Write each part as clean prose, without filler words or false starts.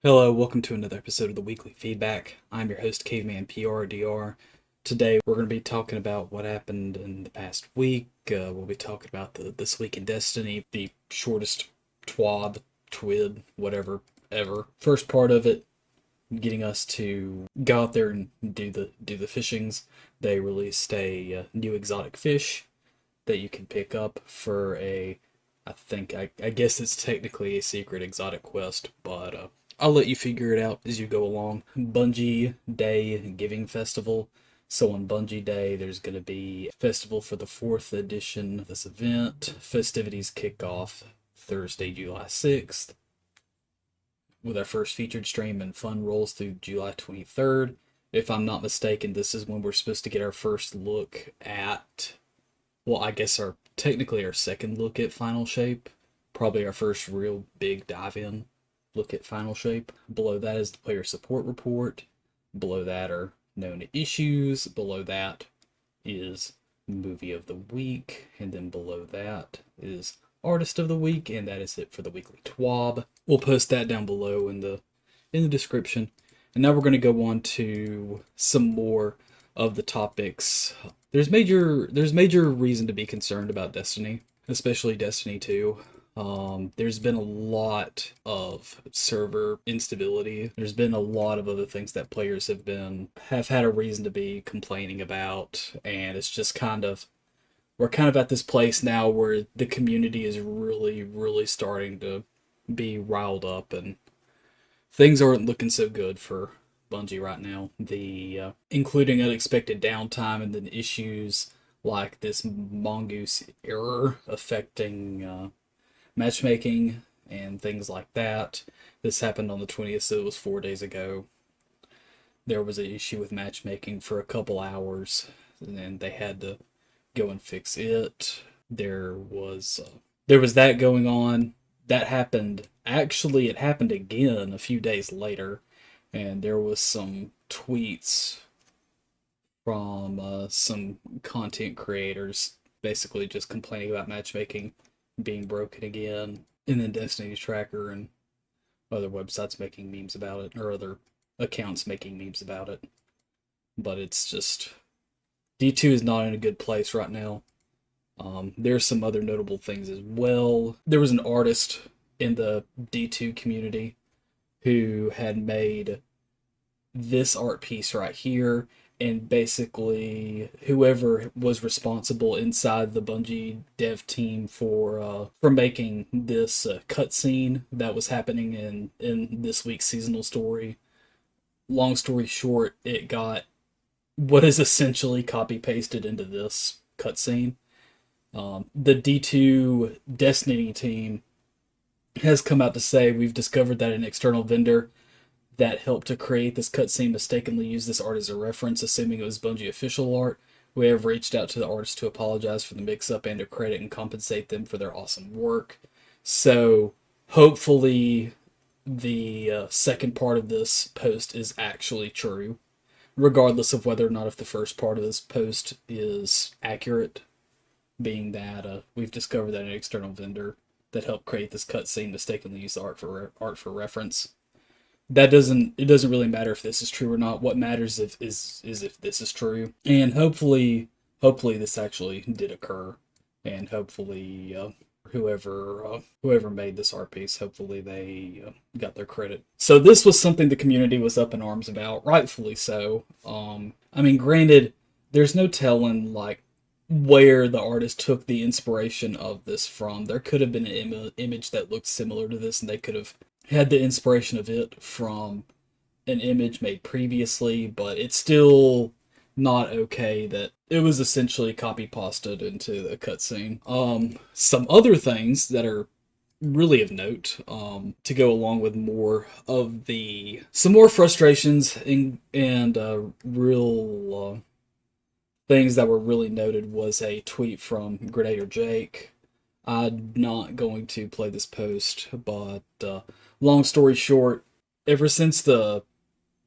Hello, welcome to another episode of the Weekly Feedback. I'm your host, Caveman PRDR. Today, we're going to be talking about what happened in the past week. We'll be talking about This Week in Destiny, the shortest TWAB, TWID, whatever, ever. First part of it, getting us to go out there and do the fishings. They released a new exotic fish that you can pick up for I guess it's technically a secret exotic quest, but I'll let you figure it out as you go along. Bungie Day Giving Festival. So on Bungie Day, there's going to be a festival for the 4th edition of this event. Festivities kick off Thursday, July 6th, with our first featured stream, and fun rolls through July 23rd. If I'm not mistaken, this is when we're supposed to get our first look at, well, I guess technically our second look at Final Shape. Probably our first real big dive in look at Final Shape. Below that is the player support report. Below that are known issues. Below that is movie of the week. And then below that is artist of the week. And that is it for the weekly TWAB. We'll post that down below in the description. And now we're going to go on to some more of the topics. There's major reason to be concerned about Destiny, especially Destiny 2. There's been a lot of server instability. There's been a lot of other things that players have had a reason to be complaining about, and it's just we're kind of at this place now where the community is really, really starting to be riled up, and things aren't looking so good for Bungie right now. Including unexpected downtime and then issues like this mongoose error affecting matchmaking and things like that. This happened on the 20th, so it was 4 days ago. There was an issue with matchmaking for a couple hours, and then they had to go and fix it. There was that going on. That happened. Actually, it happened again a few days later, and there was some tweets from some content creators basically just complaining about matchmaking being broken again, and then Destiny's Tracker and other websites making memes about it, or other accounts making memes about it. But it's just, D2 is not in a good place right now. There's some other notable things as well. There was an artist in the D2 community who had made this art piece right here, and basically whoever was responsible inside the Bungie dev team for making this cutscene that was happening in this week's seasonal story. Long story short, it got what is essentially copy pasted into this cutscene. The D2 Destiny team has come out to say, we've discovered that an external vendor that helped to create this cutscene mistakenly used this art as a reference, assuming it was Bungie official art. We have reached out to the artist to apologize for the mix-up and to credit and compensate them for their awesome work. So, hopefully, the second part of this post is actually true, regardless of whether or not if the first part of this post is accurate, being that we've discovered that an external vendor that helped create this cutscene mistakenly used the art for reference. It doesn't really matter if this is true or not. What matters is if this is true, and hopefully this actually did occur, and hopefully whoever made this art piece, hopefully they got their credit. So this was something the community was up in arms about, rightfully so. I mean, granted, there's no telling like where the artist took the inspiration of this from. There could have been an image that looked similar to this, and they could have had the inspiration of it from an image made previously, but it's still not okay that it was essentially copy pasted into the cutscene. Some other things that are really of note, to go along with some more frustrations and real things that were really noted, was a tweet from Grenadier Jake. I'm not going to play this post, but long story short, ever since the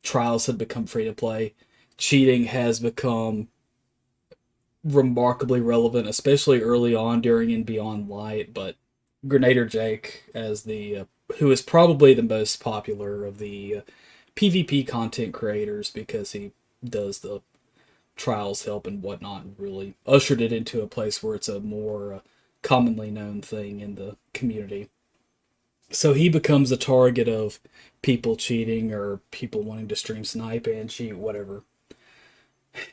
trials had become free to play, cheating has become remarkably relevant, especially early on during and beyond Light. But Grenadier Jake, as the who is probably the most popular of the PvP content creators because he does the trials help and whatnot, and really ushered it into a place where it's a more commonly known thing in the community. So he becomes a target of people cheating or people wanting to stream snipe and cheat, whatever.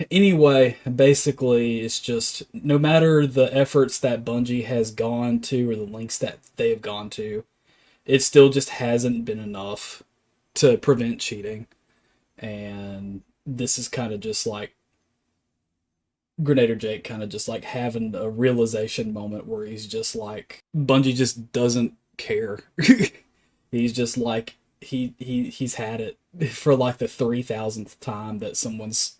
Anyway, basically, it's just no matter the efforts that Bungie has gone to or the links that they have gone to, it still just hasn't been enough to prevent cheating. And this is kind of just like Grenader Jake kind of just like having a realization moment where he's just like, Bungie just doesn't care. He's just like, he's had it for like the 3,000th time that someone's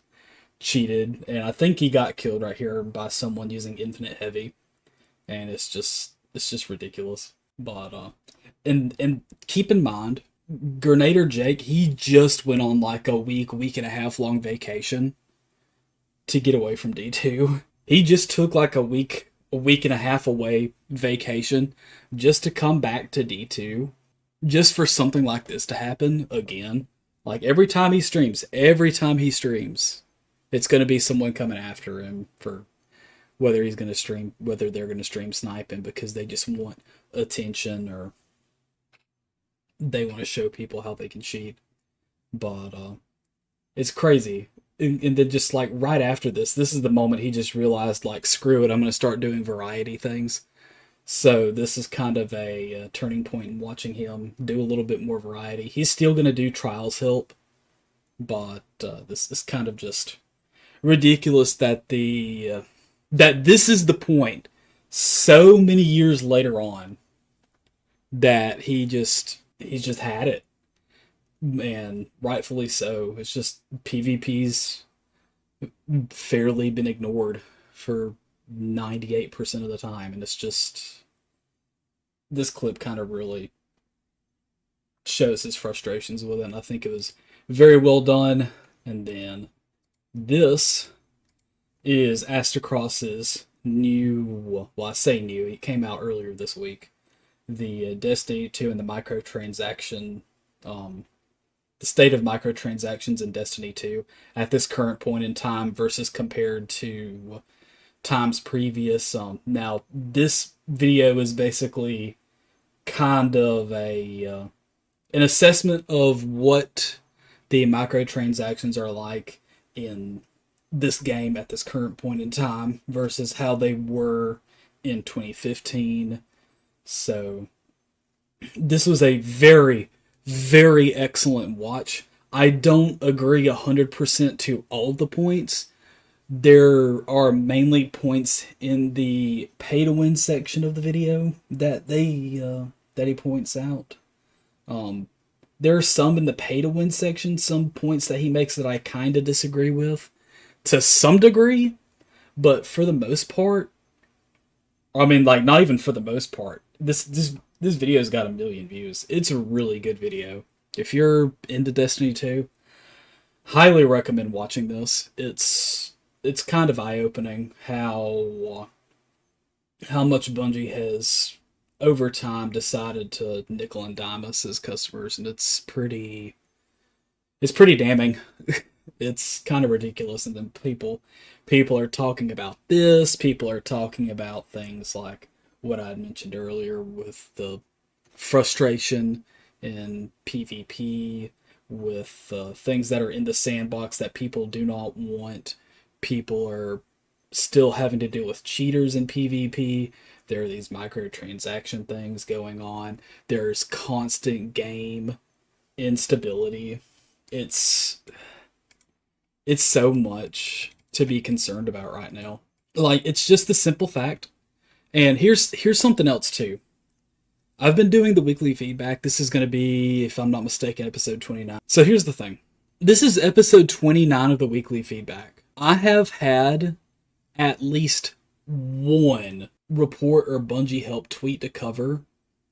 cheated, and I think he got killed right here by someone using infinite heavy, and it's just ridiculous. But and keep in mind, Grenader Jake, he just went on like a week and a half long vacation to get away from D2. He just took like a week and a half away vacation just to come back to D2, just for something like this to happen again. Like every time he streams, it's going to be someone coming after him for whether they're going to stream sniping because they just want attention or they want to show people how they can cheat. But it's crazy. And then just like right after this is the moment he just realized, like, screw it, I'm going to start doing variety things. So this is kind of a turning point in watching him do a little bit more variety. He's still going to do trials help, but this is kind of just ridiculous that that this is the point so many years later on that he's just had it, and rightfully so. It's just PvP's fairly been ignored for 98% of the time, and it's just, this clip kind of really shows his frustrations with it, and I think it was very well done. And then this is Astacross's new, well, I say new, it came out earlier this week, the Destiny 2 and the microtransaction, the state of microtransactions in Destiny 2 at this current point in time versus compared to times previous. Now, this video is basically kind of an assessment of what the microtransactions are like in this game at this current point in time versus how they were in 2015. So this was a very, very excellent watch. I don't agree 100% to all the points. There are mainly points in the pay to win section of the video that he points out. There are some in the pay to win section, some points that he makes that I kind of disagree with to some degree, but for the most part, I mean, like, not even for the most part, this video's got 1 million views. It's a really good video. If you're into Destiny 2, highly recommend watching this. It's kind of eye-opening how much Bungie has over time decided to nickel and dime us as customers, and it's pretty damning. It's kind of ridiculous. And then people are talking about this, people are talking about things like what I mentioned earlier with the frustration in PvP, with things that are in the sandbox that people do not want. People are still having to deal with cheaters in PvP. There are these microtransaction things going on. There's constant game instability. It's so much to be concerned about right now. Like, it's just the simple fact. And here's something else too. I've been doing the weekly feedback. This is going to be, if I'm not mistaken, episode 29. So here's the thing. This is episode 29 of the weekly feedback. I have had at least one report or Bungie help tweet to cover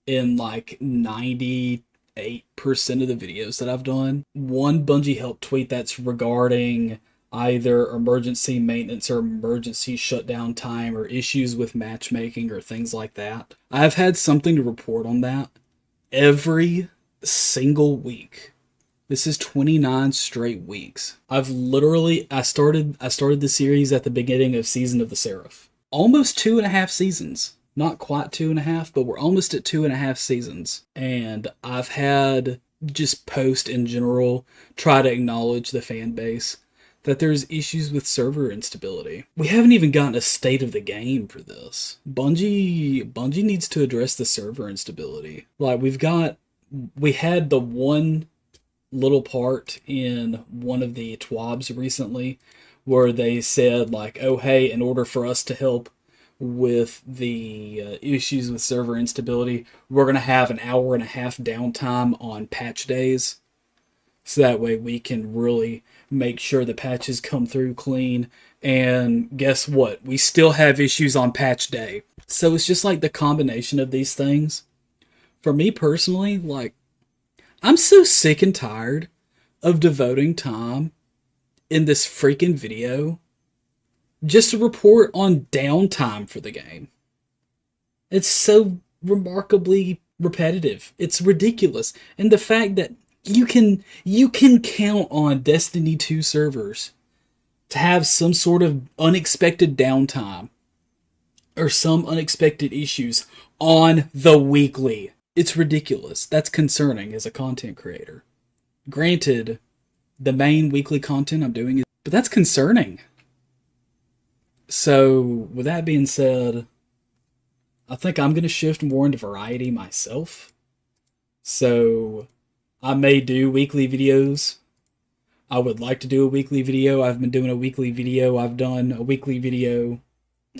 in like 98% of the videos that I've done. One Bungie help tweet that's regarding either emergency maintenance or emergency shutdown time or issues with matchmaking or things like that. I've had something to report on that, every single week. This is 29 straight weeks. I started the series at the beginning of Season of the Seraph. Almost 2.5 seasons. Not quite 2.5, but we're almost at 2.5 seasons. And I've had just post in general try to acknowledge the fan base that there's issues with server instability. We haven't even gotten a state of the game for this. Bungie needs to address the server instability. Like, we had the one little part in one of the TWABs recently where they said, like, oh hey, in order for us to help with the issues with server instability, we're going to have an hour and a half downtime on patch days, so that way we can really make sure the patches come through clean. And guess what? We still have issues on patch day. So it's just like the combination of these things. For me personally, like, I'm so sick and tired of devoting time in this freaking video just to report on downtime for the game. It's so remarkably repetitive. It's ridiculous. And the fact that you can count on Destiny 2 servers to have some sort of unexpected downtime or some unexpected issues on the weekly. It's ridiculous. That's concerning as a content creator. Granted, the main weekly content I'm doing is, but that's concerning. So, with that being said, I think I'm going to shift more into variety myself. So, I may do weekly videos. I would like to do a weekly video. I've been doing a weekly video. I've done a weekly video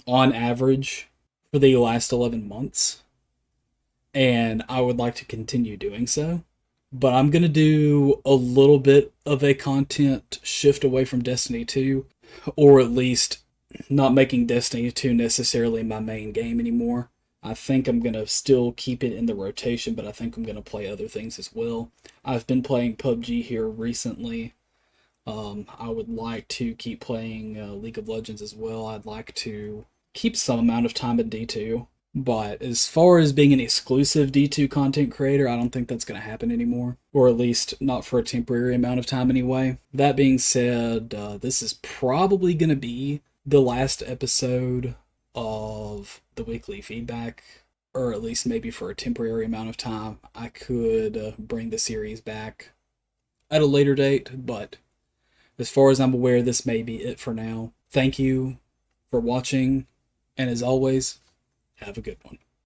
on average for the last 11 months. And I would like to continue doing so. But I'm going to do a little bit of a content shift away from Destiny 2, or at least not making Destiny 2 necessarily my main game anymore. I think I'm going to still keep it in the rotation, but I think I'm going to play other things as well. I've been playing PUBG here recently. I would like to keep playing League of Legends as well. I'd like to keep some amount of time in D2. But as far as being an exclusive D2 content creator, I don't think that's going to happen anymore. Or at least not for a temporary amount of time anyway. That being said, this is probably going to be the last episode of the weekly feedback. Or at least maybe for a temporary amount of time. I could bring the series back at a later date. But as far as I'm aware, this may be it for now. Thank you for watching. And as always, have a good one.